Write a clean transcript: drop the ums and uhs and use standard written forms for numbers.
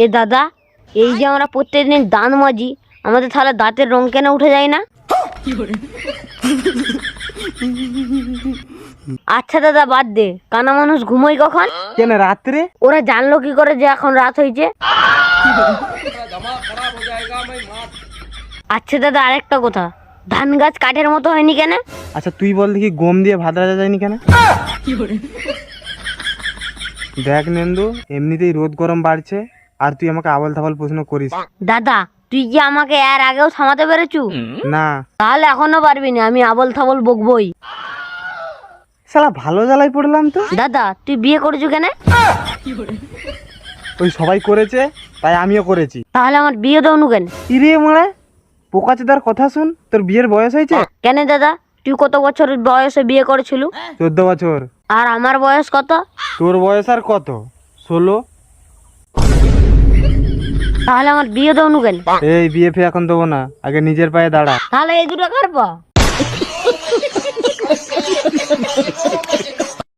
এ দাদা, এই যে আমরা প্রত্যেকদিন দাঁত মাজি, আমাদের তাহলে দাঁতের রং কেন উঠে যায় না? আচ্ছা দাদা বাদ দে, কানা মানুষ ঘুমোয় কখন? কেন রাত্রে? ওরা জানলো কি করে যে এখন রাত হয়েছে? আচ্ছা দাদা আরেকটা কথা, ধান গাছ কাঠের মতো হয়নি কেন? আচ্ছা তুই বল দেখি, গম দিয়ে ভাত রাজা যায়নি কেন? দেখ নেন্দু, এমনিতেই রোদ গরম বাড়ছে, আর তুই আমাকে আবল তাবল প্রশ্ন করিস। দাদা তুই কি আমাকে এর আগেও থামাতে পেরেছু? না। তাহলে এখনো পারবি না, আমি আবল থাবল বকবই। শালা ভালো জ্বালাই পড়লাম তো। দাদা তুই বিয়ে করেছু কেন? ওই সবাই করেছে তাই আমিও করেছি। তাহলে আমার বিয়ে দেওনু কেন? ইরে মারা, পোকাচোদার কথা শুন, তোর বিয়ের বয়স হয়েছে? কেন দাদা, তুই কত বছর বয়সে বিয়ে করেছিল? 14 বছর। আর আমার বয়স কত? তোর বয়স আর কত? 16। তাহলে আমার বিয়ে দেওনু কেন? এই বিয়ে ফিয়ে এখন দেবো না, আগে নিজের পায়ে দাঁড়া। তাহলে এই দুটো কার পা?